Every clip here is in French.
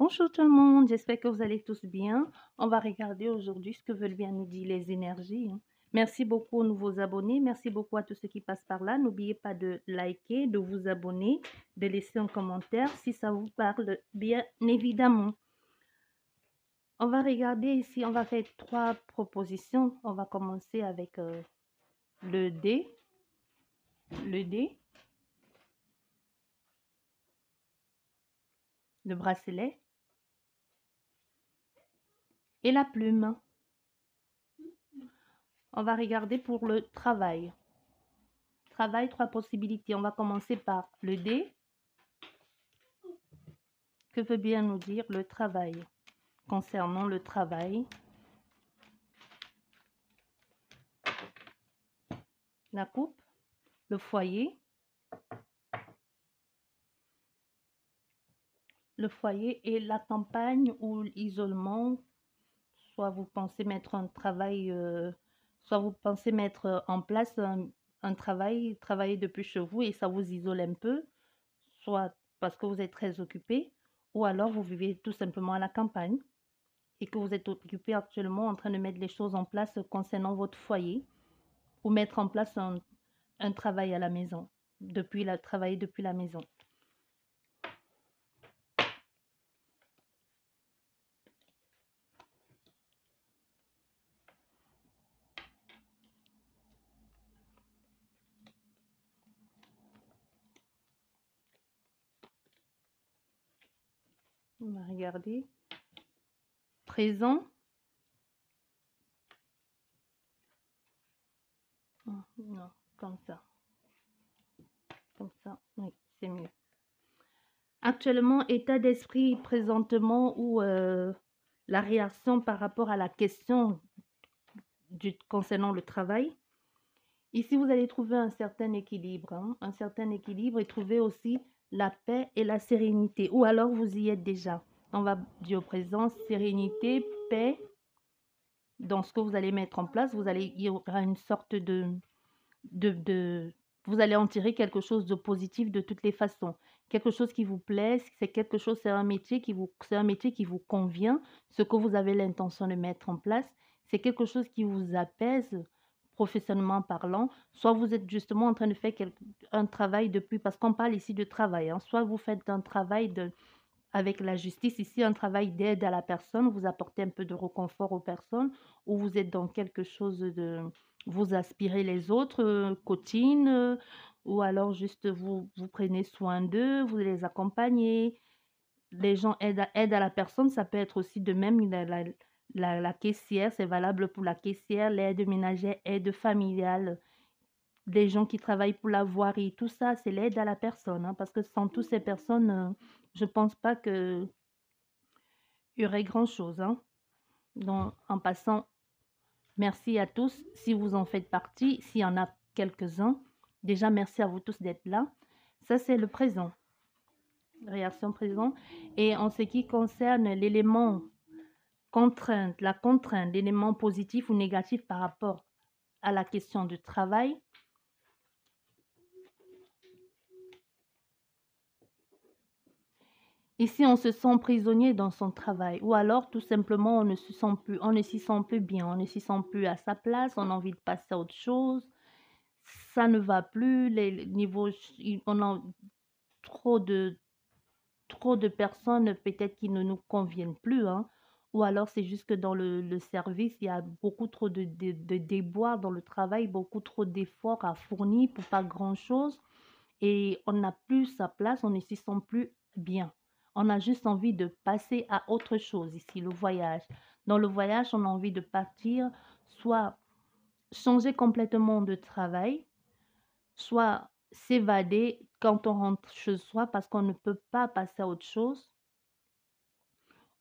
Bonjour tout le monde, j'espère que vous allez tous bien. On va regarder aujourd'hui ce que veulent bien nous dire les énergies, hein. Merci beaucoup aux nouveaux abonnés, merci beaucoup à tous ceux qui passent par là. N'oubliez pas de liker, de vous abonner, de laisser un commentaire si ça vous parle, bien évidemment. On va regarder ici, on va faire 3 propositions. On va commencer avec le dé, le dé, le bracelet et la plume. On va regarder pour le travail. Travail, 3 possibilités. On va commencer par le dé. Que veut bien nous dire le travail? Concernant le travail, la coupe, le foyer et la campagne ou l'isolement. Soit vous pensez mettre un travail, soit vous pensez mettre en place un travail, travailler depuis chez vous et ça vous isole un peu, soit parce que vous êtes très occupé, ou alors vous vivez tout simplement à la campagne et que vous êtes occupé actuellement en train de mettre les choses en place concernant votre foyer ou mettre en place un travail à la maison, travailler depuis la maison. On va regarder. Présent. Non, comme ça. Comme ça, oui, c'est mieux. Actuellement, état d'esprit présentement ou la réaction par rapport à la question concernant le travail. Ici, vous allez trouver un certain équilibre, hein, un certain équilibre et trouver aussi la paix et la sérénité. Ou alors, vous y êtes déjà. On va dire au présent, sérénité, paix. Dans ce que vous allez mettre en place, il y aura une sorte vous allez en tirer quelque chose de positif de toutes les façons. Quelque chose qui vous plaît, c'est un métier qui vous convient, ce que vous avez l'intention de mettre en place, c'est quelque chose qui vous apaise professionnellement parlant, soit vous êtes justement en train de faire un travail depuis, parce qu'on parle ici de travail, hein, soit vous faites un travail avec la justice, ici un travail d'aide à la personne, vous apportez un peu de réconfort aux personnes, ou vous êtes dans quelque chose de, vous aspirez les autres, coaching, ou alors juste vous prenez soin d'eux, vous les accompagnez, les gens aident à la personne, ça peut être aussi de même la caissière, c'est valable pour la caissière, l'aide ménagère, aide familiale, des gens qui travaillent pour la voirie, tout ça, c'est l'aide à la personne, hein, parce que sans toutes ces personnes, je pense pas qu'il y aurait grand-chose, hein. Donc, en passant, merci à tous si vous en faites partie, s'il y en a quelques-uns. Déjà, merci à vous tous d'être là. Ça, c'est le présent, réaction présent. Et en ce qui concerne l'élément contrainte, l'élément positif ou négatif par rapport à la question du travail, ici, on se sent prisonnier dans son travail ou alors tout simplement on ne s'y sent plus bien, on ne s'y sent plus à sa place, on a envie de passer à autre chose, ça ne va plus, les niveaux, on a trop de personnes peut-être qui ne nous conviennent plus, hein. Ou alors c'est juste que dans le service, il y a beaucoup trop de déboires dans le travail, beaucoup trop d'efforts à fournir pour pas grand-chose et on n'a plus sa place, on ne s'y sent plus bien. On a juste envie de passer à autre chose ici, le voyage. Dans le voyage, on a envie de partir, soit changer complètement de travail, soit s'évader quand on rentre chez soi parce qu'on ne peut pas passer à autre chose,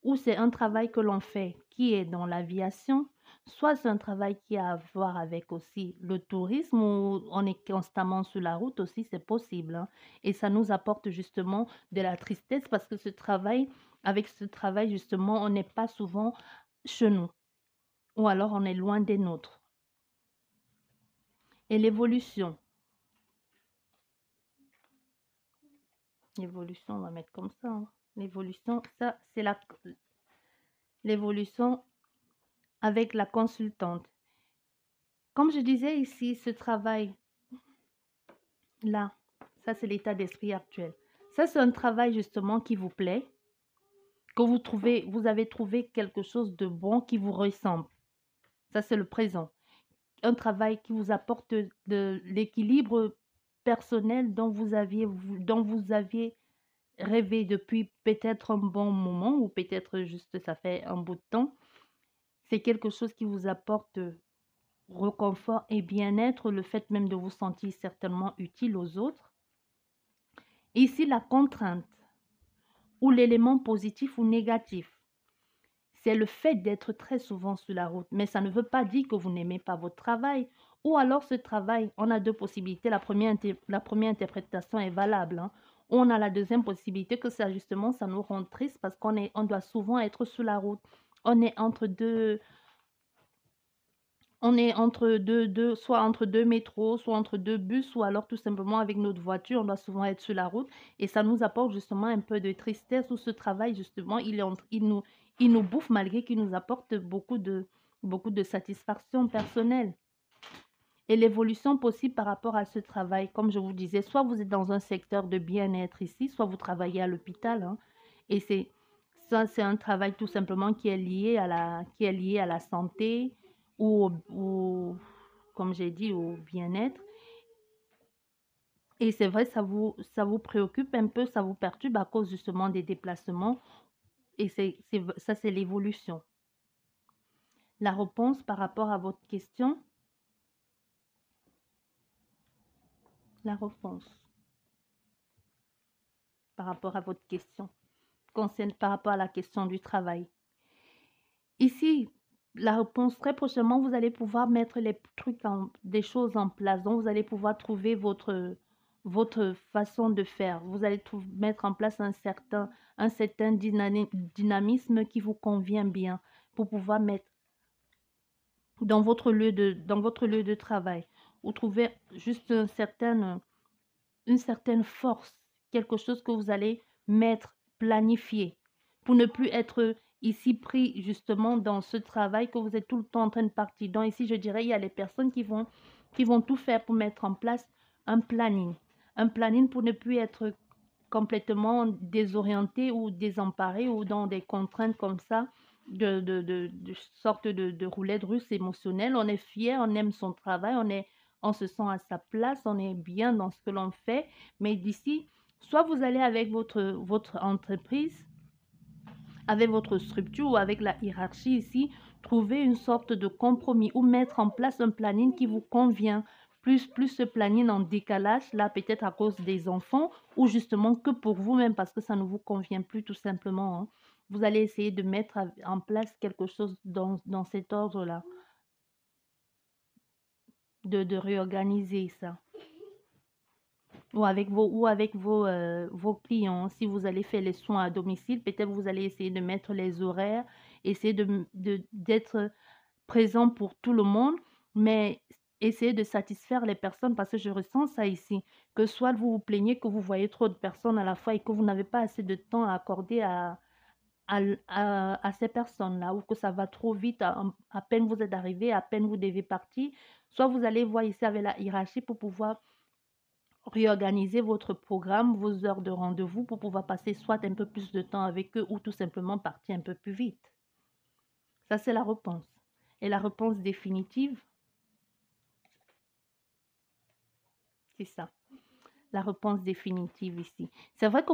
ou c'est un travail que l'on fait qui est dans l'aviation, soit c'est un travail qui a à voir avec aussi le tourisme où on est constamment sur la route aussi, c'est possible, hein. Et ça nous apporte justement de la tristesse parce que avec ce travail justement, on n'est pas souvent chez nous ou alors on est loin des nôtres. Et l'évolution, on va mettre comme ça, hein. L'évolution, ça, c'est l'évolution avec la consultante. Comme je disais ici, ce travail-là, ça, c'est l'état d'esprit actuel. Ça, c'est un travail justement qui vous plaît, que vous avez trouvé quelque chose de bon qui vous ressemble. Ça, c'est le présent. Un travail qui vous apporte de l'équilibre personnel dont vous aviez rêvé depuis peut-être un bon moment ou peut-être juste ça fait un bout de temps. C'est quelque chose qui vous apporte réconfort et bien-être, le fait même de vous sentir certainement utile aux autres. Ici, la contrainte ou l'élément positif ou négatif, c'est le fait d'être très souvent sur la route. Mais ça ne veut pas dire que vous n'aimez pas votre travail. Ou alors ce travail, on a deux possibilités. La première interprétation est valable, hein. On a la deuxième possibilité que ça justement, ça nous rend triste parce on doit souvent être sur la route. On est entre deux, soit entre deux métros, soit entre deux bus, ou alors tout simplement avec notre voiture, on doit souvent être sur la route. Et ça nous apporte justement un peu de tristesse, où ce travail, justement, il nous bouffe malgré qu'il nous apporte beaucoup de satisfaction personnelle. Et l'évolution possible par rapport à ce travail, comme je vous disais, soit vous êtes dans un secteur de bien-être ici, soit vous travaillez à l'hôpital, hein, et c'est un travail tout simplement qui est qui est lié à la santé comme j'ai dit, au bien-être. Et c'est vrai, ça vous préoccupe un peu, ça vous perturbe à cause justement des déplacements. Et ça, c'est l'évolution. La réponse par rapport à votre question, la réponse par rapport à votre question, concerne par rapport à la question du travail. Ici, la réponse, très prochainement, vous allez pouvoir mettre des choses en place. Donc, vous allez pouvoir trouver votre façon de faire. Vous allez mettre en place un certain dynamisme qui vous convient bien pour pouvoir mettre dans dans votre lieu de travail. Vous trouvez juste une certaine force, quelque chose que vous allez mettre, planifier, pour ne plus être ici pris justement dans ce travail que vous êtes tout le temps en train de partir. Donc ici, je dirais, il y a les personnes qui vont tout faire pour mettre en place un planning pour ne plus être complètement désorienté ou désemparé ou dans des contraintes comme ça, de sorte de roulette russe émotionnelle. On est fier, on aime son travail, on se sent à sa place, on est bien dans ce que l'on fait. Mais d'ici, soit vous allez avec votre entreprise, avec votre structure ou avec la hiérarchie ici, trouver une sorte de compromis ou mettre en place un planning qui vous convient. Plus ce planning en décalage, là peut-être à cause des enfants ou justement que pour vous-même parce que ça ne vous convient plus tout simplement, hein. Vous allez essayer de mettre en place quelque chose dans cet ordre-là, de réorganiser ça. Ou avec vos clients. Si vous allez faire les soins à domicile, peut-être vous allez essayer de mettre les horaires, essayer d'être présent pour tout le monde, mais essayer de satisfaire les personnes parce que je ressens ça ici, que soit vous vous plaignez que vous voyez trop de personnes à la fois et que vous n'avez pas assez de temps à accorder à ces personnes-là, ou que ça va trop vite, à peine vous êtes arrivé, à peine vous devez partir, soit vous allez voir ici avec la hiérarchie pour pouvoir réorganiser votre programme, vos heures de rendez-vous pour pouvoir passer soit un peu plus de temps avec eux ou tout simplement partir un peu plus vite. Ça, c'est la réponse. Et la réponse définitive, c'est ça. La réponse définitive ici. C'est vrai que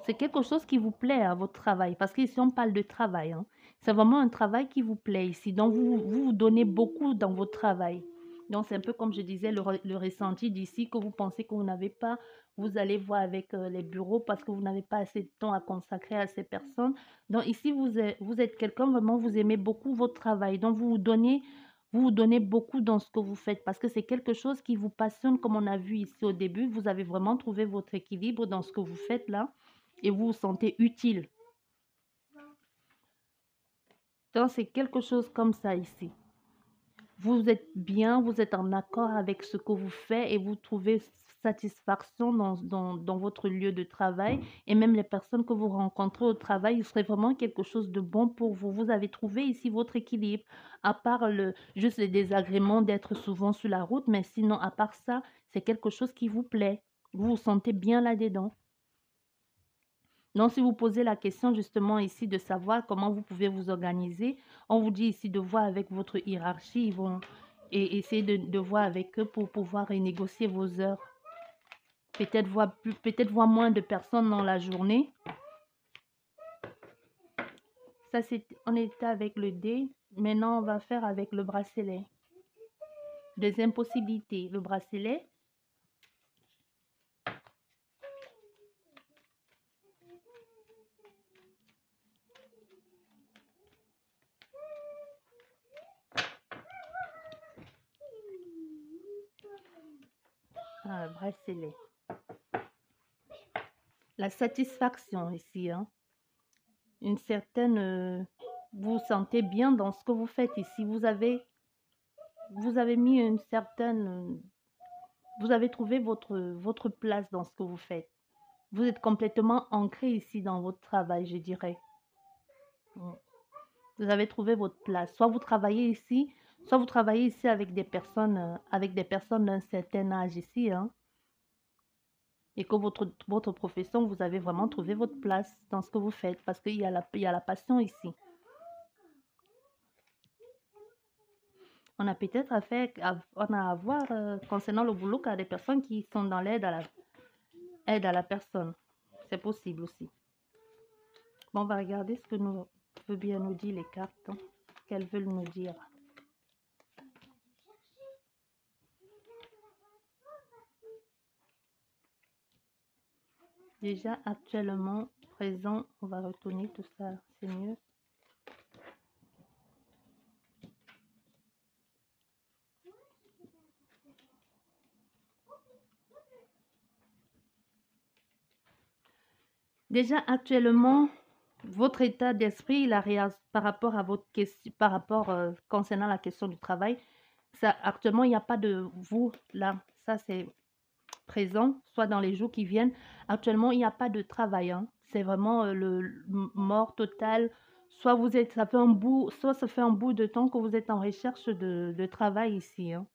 c'est quelque chose qui vous plaît à votre travail, parce qu'ici on parle de travail, hein. C'est vraiment un travail qui vous plaît ici, donc vous donnez beaucoup dans votre travail. Donc c'est un peu comme je disais, le ressenti d'ici que vous pensez que vous n'avez pas, vous allez voir avec les bureaux parce que vous n'avez pas assez de temps à consacrer à ces personnes. Donc ici, vous êtes quelqu'un, vraiment, vous aimez beaucoup votre travail, donc vous vous donnez beaucoup dans ce que vous faites parce que c'est quelque chose qui vous passionne, comme on a vu ici au début. Vous avez vraiment trouvé votre équilibre dans ce que vous faites là et vous vous sentez utile. Donc, c'est quelque chose comme ça ici. Vous êtes bien, vous êtes en accord avec ce que vous faites et vous trouvez satisfaction dans votre lieu de travail et même les personnes que vous rencontrez au travail, il serait vraiment quelque chose de bon pour vous. Vous avez trouvé ici votre équilibre, à part juste les désagréments d'être souvent sur la route, mais sinon, à part ça, c'est quelque chose qui vous plaît. Vous vous sentez bien là-dedans. Donc, si vous posez la question justement ici de savoir comment vous pouvez vous organiser, on vous dit ici de voir avec votre hiérarchie, ils vont et essayer de voir avec eux pour pouvoir renégocier vos heures. Peut-être voir moins de personnes dans la journée. Ça, on était avec le dé. Maintenant, on va faire avec le bracelet. Deuxième possibilité, le bracelet. Ah, bracelet. La satisfaction ici, hein. Une certaine... vous vous sentez bien dans ce que vous faites ici. Vous avez mis une certaine... vous avez trouvé votre place dans ce que vous faites. Vous êtes complètement ancré ici dans votre travail, je dirais. Vous avez trouvé votre place. Soit vous travaillez ici avec des personnes d'un certain âge ici, hein, et que votre profession, vous avez vraiment trouvé votre place dans ce que vous faites parce qu'il y a la passion ici. On a peut-être à voir concernant le boulot car des personnes qui sont dans l'aide à la personne. C'est possible aussi. Bon, on va regarder ce que veut bien nous dire les cartes, hein, qu'elles veulent nous dire. Déjà actuellement présent, on va retourner tout ça, c'est mieux. Déjà actuellement, votre état d'esprit, par rapport à votre question, concernant la question du travail, ça actuellement il n'y a pas de vous là, ça c'est présent, soit dans les jours qui viennent. Actuellement il n'y a pas de travail, hein. C'est vraiment mort total. Soit ça fait un bout de temps que vous êtes en recherche de travail ici, hein,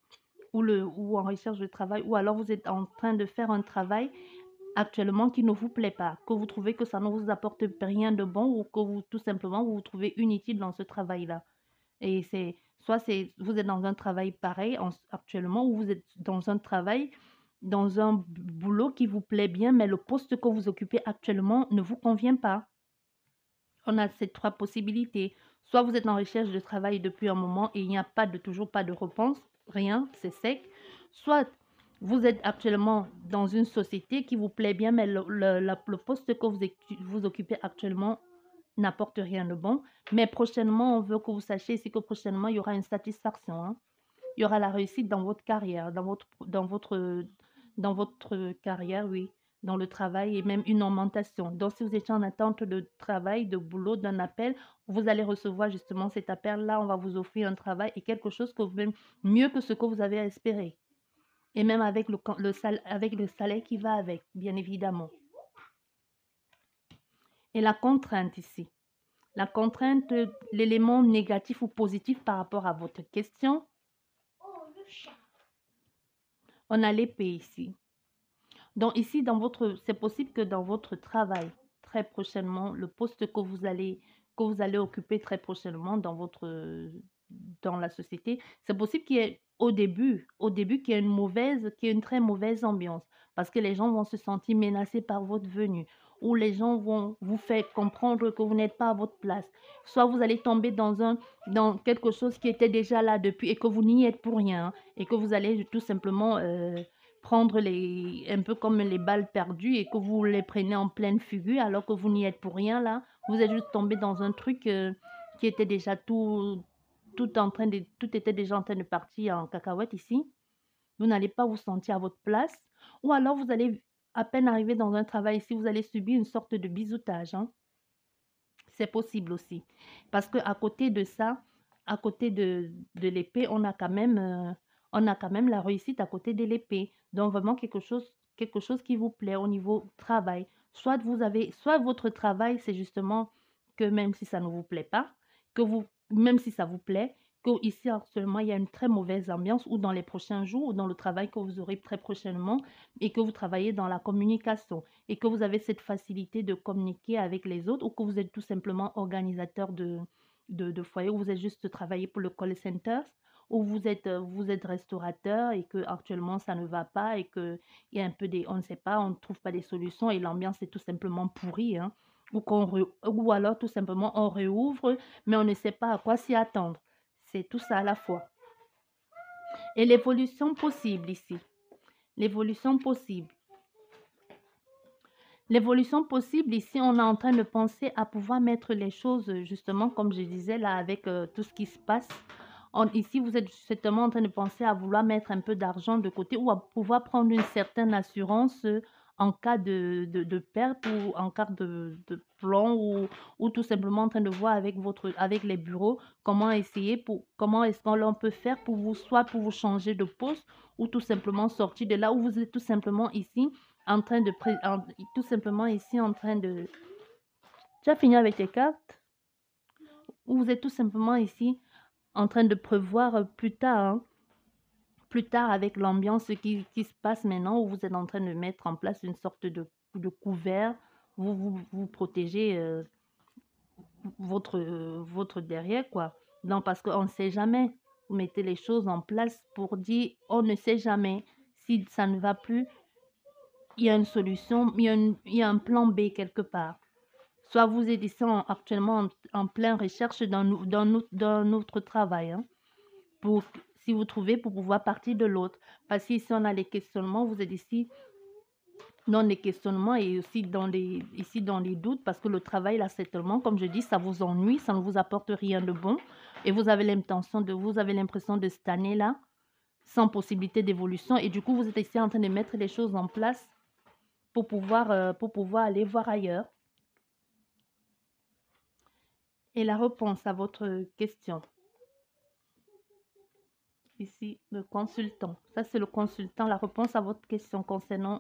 ou en recherche de travail, ou alors vous êtes en train de faire un travail actuellement qui ne vous plaît pas, que vous trouvez que ça ne vous apporte rien de bon ou que tout simplement vous vous trouvez inutile dans ce travail-là. Et vous êtes dans un travail pareil actuellement ou vous êtes dans un travail, dans un boulot qui vous plaît bien, mais le poste que vous occupez actuellement ne vous convient pas. On a ces trois possibilités. Soit vous êtes en recherche de travail depuis un moment et il n'y a toujours pas de réponse, rien, c'est sec. Soit vous êtes actuellement dans une société qui vous plaît bien, mais le poste que vous occupez actuellement n'apporte rien de bon. Mais prochainement, on veut que vous sachiez ici que prochainement, il y aura une satisfaction, hein. Il y aura la réussite dans votre carrière, dans votre carrière, oui, dans le travail et même une augmentation. Donc, si vous étiez en attente de travail, de boulot, d'un appel, vous allez recevoir justement cet appel-là. On va vous offrir un travail et quelque chose mieux que ce que vous avez espéré. Et même avec avec le salaire qui va avec, bien évidemment. Et la contrainte ici. La contrainte, l'élément négatif ou positif par rapport à votre question. On a l'épée ici. Donc ici, c'est possible que dans votre travail, très prochainement, le poste que vous allez occuper très prochainement dans la société, c'est possible qu'il y ait au début qu'il y ait une très mauvaise ambiance parce que les gens vont se sentir menacés par votre venue ou les gens vont vous faire comprendre que vous n'êtes pas à votre place. Soit vous allez tomber dans quelque chose qui était déjà là depuis et que vous n'y êtes pour rien, hein, et que vous allez tout simplement prendre un peu comme les balles perdues et que vous les prenez en pleine figure alors que vous n'y êtes pour rien là. Vous êtes juste tombé dans un truc qui était déjà tout était déjà en train de partir en cacahuète ici. Vous n'allez pas vous sentir à votre place. Ou alors vous allez à peine arriver dans un travail ici, vous allez subir une sorte de bizutage, hein. C'est possible aussi. Parce qu'à côté de ça, à côté de l'épée, on a quand même On a quand même la réussite à côté de l'épée. Donc vraiment quelque chose qui vous plaît au niveau travail. Soit votre travail, c'est justement que même si ça ne vous plaît pas, que vous, même si ça vous plaît, que ici actuellement il y a une très mauvaise ambiance ou dans les prochains jours ou dans le travail que vous aurez très prochainement et que vous travaillez dans la communication et que vous avez cette facilité de communiquer avec les autres ou que vous êtes tout simplement organisateur de foyer ou vous êtes juste travaillé pour le call center ou vous êtes restaurateur et que actuellement ça ne va pas et qu'il y a un peu des on ne sait pas, on ne trouve pas des solutions et l'ambiance est tout simplement pourrie, hein, ou alors tout simplement on réouvre, mais on ne sait pas à quoi s'y attendre. C'est tout ça à la fois. Et l'évolution possible ici, l'évolution possible. L'évolution possible ici, on est en train de penser à pouvoir mettre les choses, justement, comme je disais là, avec tout ce qui se passe. Ici, vous êtes justement en train de penser à vouloir mettre un peu d'argent de côté ou à pouvoir prendre une certaine assurance en cas de perte ou en cas de plan ou tout simplement en train de voir avec les bureaux comment est-ce qu'on peut faire pour vous, soit pour vous changer de poste ou tout simplement sortir de là où vous êtes tout simplement ici en train de tout simplement ici en train de tu as fini avec tes cartes ou vous êtes tout simplement ici en train de prévoir plus tard avec l'ambiance qui se passe maintenant où vous êtes en train de mettre en place une sorte de couvert, vous protégez votre derrière quoi. Non, parce qu'on ne sait jamais. Vous mettez les choses en place pour dire on ne sait jamais si ça ne va plus, il y a une solution, il y a un plan B quelque part. Soit vous êtes ici actuellement en pleine recherche dans notre travail, hein, pour, si vous trouvez, pour pouvoir partir de l'autre. Parce qu'ici, on a les questionnements, vous êtes ici dans les questionnements et aussi ici dans les doutes, parce que le travail, là, c'est tellement, comme je dis, ça vous ennuie, ça ne vous apporte rien de bon. Et vous avez l'impression de stagner là, sans possibilité d'évolution. Et du coup, vous êtes ici en train de mettre les choses en place pour pouvoir aller voir ailleurs. Et la réponse à votre question. Ici, le consultant. Ça, c'est le consultant, la réponse à votre question concernant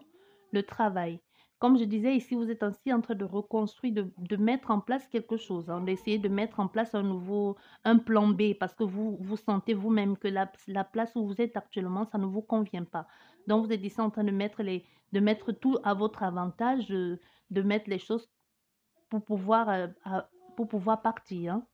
le travail. Comme je disais, ici, vous êtes ainsi en train de reconstruire, de mettre en place quelque chose, hein, d'essayer de mettre en place un plan B, parce que vous sentez vous-même que la place où vous êtes actuellement, ça ne vous convient pas. Donc, vous êtes ici en train de mettre tout à votre avantage, de mettre les choses pour pour pouvoir partir, hein.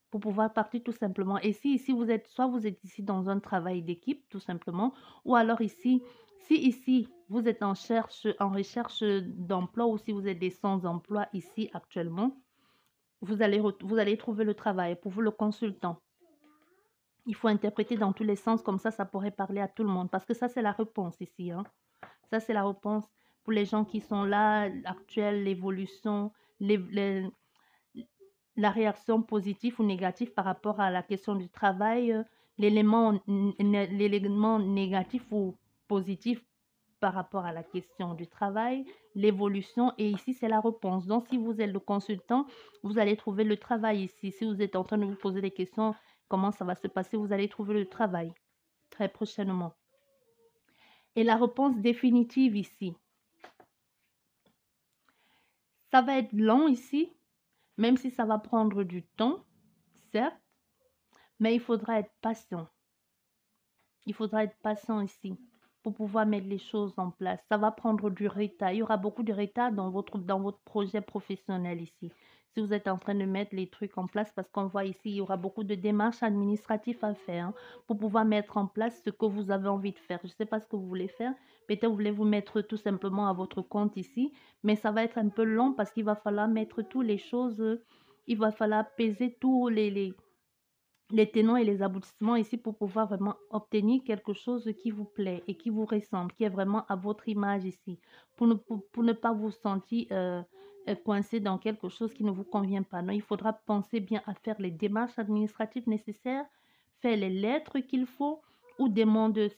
Pour pouvoir partir tout simplement. Et si ici vous êtes, soit vous êtes ici dans un travail d'équipe tout simplement, ou alors ici, si ici vous êtes en recherche d'emploi ou si vous êtes des sans-emploi ici actuellement, vous allez trouver le travail pour vous le consultant. Il faut interpréter dans tous les sens, comme ça pourrait parler à tout le monde parce que ça c'est la réponse ici, hein. Ça c'est la réponse pour les gens qui sont là, actuelle, l'évolution, les, la réaction positive ou négative par rapport à la question du travail, l'élément négatif ou positif par rapport à la question du travail, l'évolution, et ici c'est la réponse. Donc si vous êtes le consultant, vous allez trouver le travail ici. Si vous êtes en train de vous poser des questions, comment ça va se passer, vous allez trouver le travail très prochainement. Et la réponse définitive ici, ça va être long ici, même si ça va prendre du temps, certes, mais il faudra être patient. Il faudra être patient ici pour pouvoir mettre les choses en place. Ça va prendre du retard. Il y aura beaucoup de retard dans votre projet professionnel ici. Si vous êtes en train de mettre les trucs en place, parce qu'on voit ici, il y aura beaucoup de démarches administratives à faire, hein, pour pouvoir mettre en place ce que vous avez envie de faire. Je ne sais pas ce que vous voulez faire. Peut-être vous voulez vous mettre tout simplement à votre compte ici, mais ça va être un peu long parce qu'il va falloir mettre toutes les choses, il va falloir peser tous les tenants et les aboutissements ici pour pouvoir vraiment obtenir quelque chose qui vous plaît et qui vous ressemble, qui est vraiment à votre image ici, pour ne pas vous sentir coincé dans quelque chose qui ne vous convient pas. Non, il faudra penser bien à faire les démarches administratives nécessaires, faire les lettres qu'il faut ou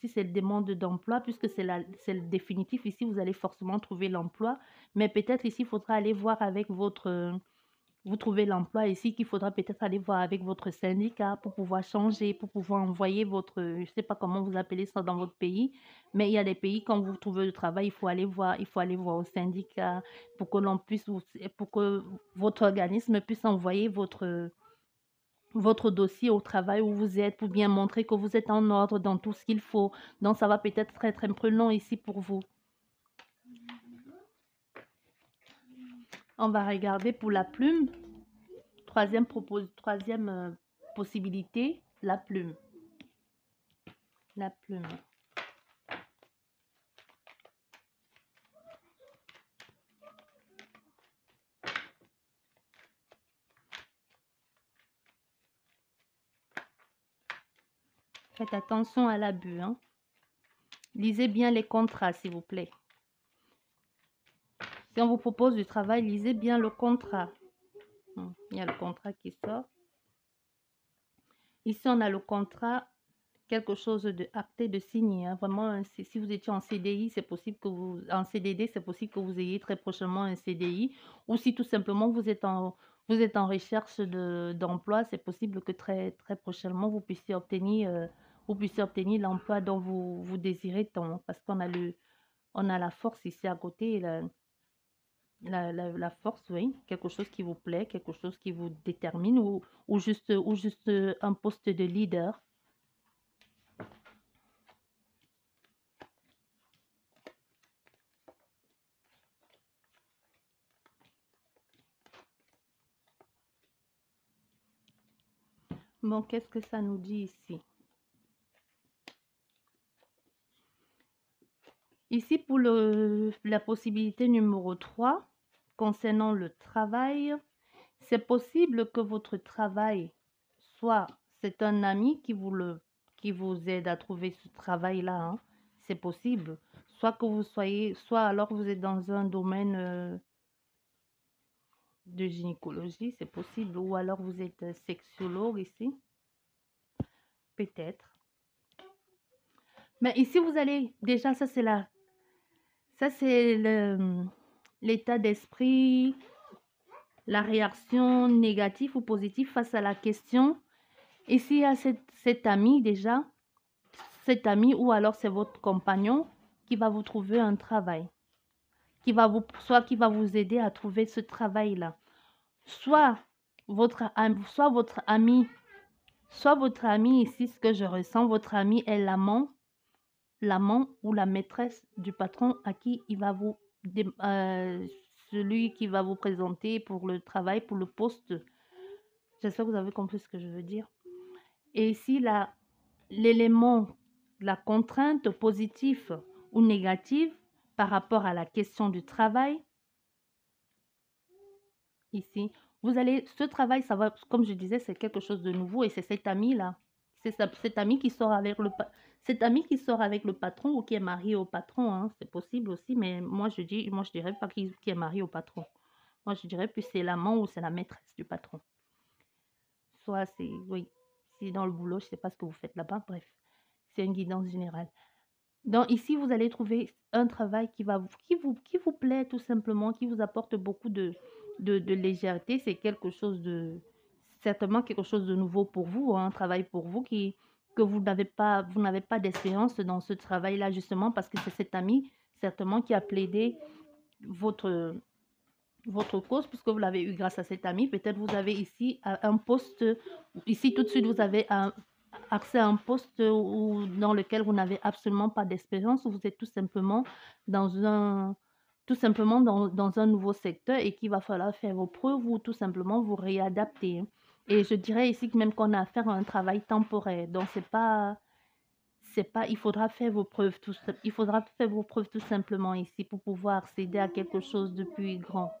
si c'est demande d'emploi, puisque c'est le définitif ici, vous allez forcément trouver l'emploi, mais peut-être ici, il faudra aller voir avec vous trouvez l'emploi ici qu'il faudra peut-être aller voir avec votre syndicat pour pouvoir changer, pour pouvoir envoyer votre, je ne sais pas comment vous appelez ça dans votre pays, mais il y a des pays quand vous trouvez le travail, il faut aller voir au syndicat pour que l'on puisse, pour que votre organisme puisse envoyer votre dossier au travail où vous êtes pour bien montrer que vous êtes en ordre dans tout ce qu'il faut. Donc ça va peut-être être un peu long ici pour vous. On va regarder pour la plume. Troisième possibilité, la plume. La plume. Faites attention à l'abus, hein. Lisez bien les contrats, s'il vous plaît. Si on vous propose du travail, lisez bien le contrat. Il y a le contrat qui sort. Ici, on a le contrat, quelque chose de acté, de signé, hein. Vraiment, si vous étiez en CDI, c'est possible que vous, en CDD, c'est possible que vous ayez très prochainement un CDI. Ou si tout simplement vous êtes en recherche d'emploi, c'est possible que très, très prochainement, vous puissiez obtenir l'emploi dont vous désirez tant. Parce qu'on a on a la force ici à côté, la force, oui, quelque chose qui vous plaît, quelque chose qui vous détermine ou juste un poste de leader. Bon, qu'est-ce que ça nous dit ici? Ici, pour la possibilité numéro 3, concernant le travail, c'est possible que votre travail soit, c'est un ami qui vous aide à trouver ce travail-là, hein. C'est possible. Soit que vous soyez, soit alors vous êtes dans un domaine de gynécologie, c'est possible. Ou alors vous êtes sexologue ici, peut-être. Mais ici, vous allez, déjà, ça c'est l'état d'esprit, la réaction négative ou positive face à la question. Ici, il y a cet ami déjà, cet ami ou alors c'est votre compagnon qui va vous trouver un travail, soit qui va vous aider à trouver ce travail-là. Soit votre ami, ici, ce que je ressens, votre ami est l'amant ou la maîtresse du patron à qui il va celui qui va vous présenter pour le travail, pour le poste. J'espère que vous avez compris ce que je veux dire. Et ici, l'élément, la contrainte positive ou négative par rapport à la question du travail, ici, ce travail, ça va, comme je disais, c'est quelque chose de nouveau et c'est cet ami-là. C'est cet ami qui sort avec le patron ou qui est marié au patron, hein. C'est possible aussi, mais moi je dirais pas qui est marié au patron. Moi je dirais plus c'est l'amant ou c'est la maîtresse du patron. Soit c'est, oui, si dans le boulot, je sais pas ce que vous faites là-bas, bref, c'est une guidance générale. Donc ici, vous allez trouver un travail qui vous plaît tout simplement, qui vous apporte beaucoup de légèreté. C'est certainement quelque chose de nouveau pour vous, hein, un travail pour vous que vous n'avez pas d'expérience dans ce travail-là, justement parce que c'est cet ami, certainement, qui a plaidé votre, votre cause, puisque vous l'avez eu grâce à cet ami. Peut-être vous avez ici un poste, ici tout de suite, vous avez accès à un poste dans lequel vous n'avez absolument pas d'expérience, vous êtes tout simplement dans un nouveau secteur et qu'il va falloir faire vos preuves ou tout simplement vous réadapter. Et je dirais ici que même qu'on a affaire à un travail temporaire. Donc, il faudra faire vos preuves tout simplement ici pour pouvoir accéder à quelque chose de plus grand.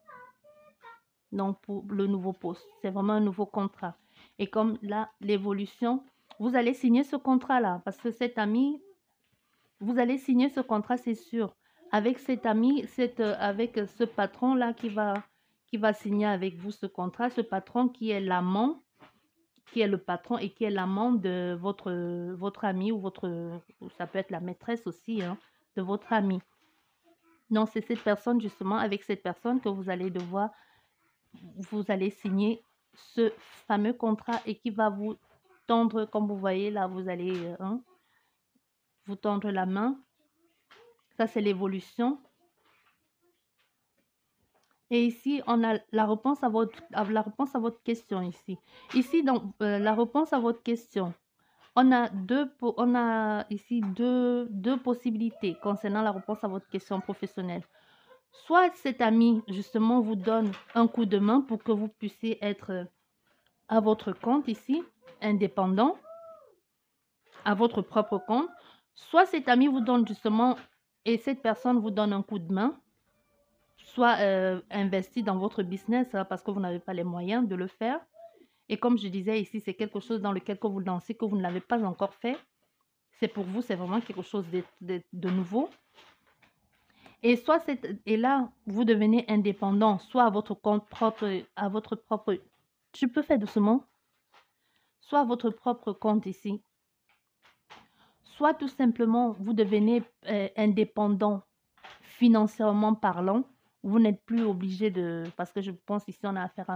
Donc, pour le nouveau poste, c'est vraiment un nouveau contrat. Et comme là, l'évolution, vous allez signer ce contrat-là parce que cet ami, vous allez signer ce contrat, c'est sûr. Avec cet ami, avec ce patron-là qui va signer avec vous ce contrat, ce patron qui est l'amant, qui est le patron et qui est l'amant de votre ami ou ça peut être la maîtresse aussi, hein, de votre ami. Donc, c'est cette personne, justement, avec cette personne que vous allez devoir vous allez signer ce fameux contrat et qui va vous tendre, comme vous voyez là, vous allez hein, vous tendre la main. Ça, c'est l'évolution. Et ici, on a la réponse à votre question ici. Ici, donc, la réponse à votre question. On a ici deux possibilités concernant la réponse à votre question professionnelle. Soit cet ami, justement, vous donne un coup de main pour que vous puissiez être à votre compte ici, indépendant, à votre propre compte. Soit cet ami vous donne justement, et cette personne vous donne un coup de main, soit investi dans votre business hein, parce que vous n'avez pas les moyens de le faire. Et comme je disais ici, c'est quelque chose dans lequel que vous lancez, que vous ne l'avez pas encore fait. C'est pour vous, c'est vraiment quelque chose de nouveau. Et soit et là, vous devenez indépendant, soit à votre compte propre, à votre propre. Tu peux faire doucement, soit à votre propre compte ici, soit tout simplement vous devenez indépendant financièrement parlant. Vous n'êtes plus obligé de, parce que je pense ici on a affaire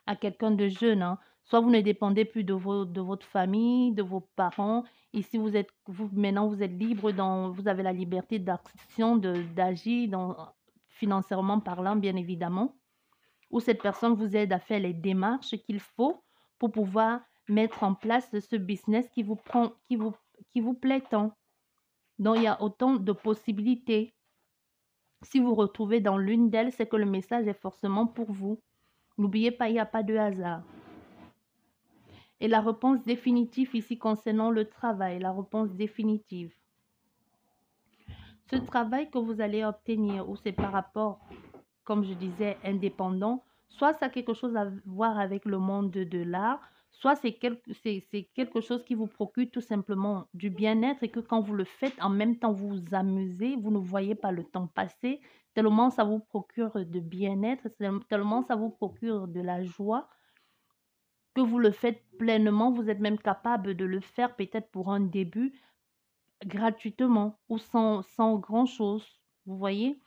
à quelqu'un de jeune, hein. Soit vous ne dépendez plus de votre famille, de vos parents. Ici maintenant vous êtes libre, vous avez la liberté d'action, d'agir financièrement parlant bien évidemment. Où cette personne vous aide à faire les démarches qu'il faut pour pouvoir mettre en place ce business qui vous plaît tant. Donc il y a autant de possibilités. Si vous retrouvez dans l'une d'elles, c'est que le message est forcément pour vous. N'oubliez pas, il n'y a pas de hasard. Et la réponse définitive ici concernant le travail, la réponse définitive. Ce travail que vous allez obtenir, ou c'est par rapport, comme je disais, indépendant, soit ça a quelque chose à voir avec le monde de l'art, soit c'est quelque chose qui vous procure tout simplement du bien-être et que quand vous le faites, en même temps vous vous amusez, vous ne voyez pas le temps passer, tellement ça vous procure de bien-être, tellement ça vous procure de la joie, que vous le faites pleinement, vous êtes même capable de le faire peut-être pour un début gratuitement ou sans grand-chose, vous voyez?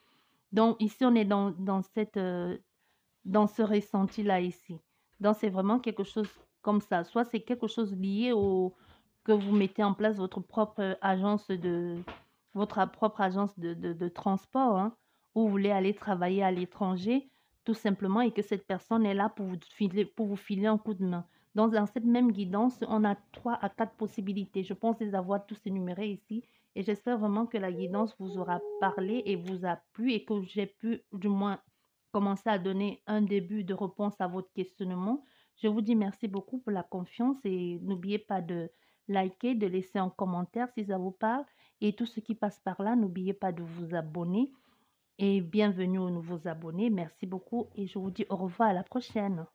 Donc ici, on est dans ce ressenti-là ici. Donc c'est vraiment quelque chose comme ça. Soit c'est quelque chose lié au que vous mettez en place votre propre agence de transport, hein, où vous voulez aller travailler à l'étranger, tout simplement, et que cette personne est là pour vous filer un coup de main. Donc, dans cette même guidance, on a 3 à 4 possibilités. Je pense les avoir tous énumérés ici. Et j'espère vraiment que la guidance vous aura parlé et vous a plu et que j'ai pu, du moins, commencer à donner un début de réponse à votre questionnement. Je vous dis merci beaucoup pour la confiance et n'oubliez pas de liker, de laisser un commentaire si ça vous parle. Et tout ce qui passe par là, n'oubliez pas de vous abonner. Et bienvenue aux nouveaux abonnés. Merci beaucoup et je vous dis au revoir à la prochaine.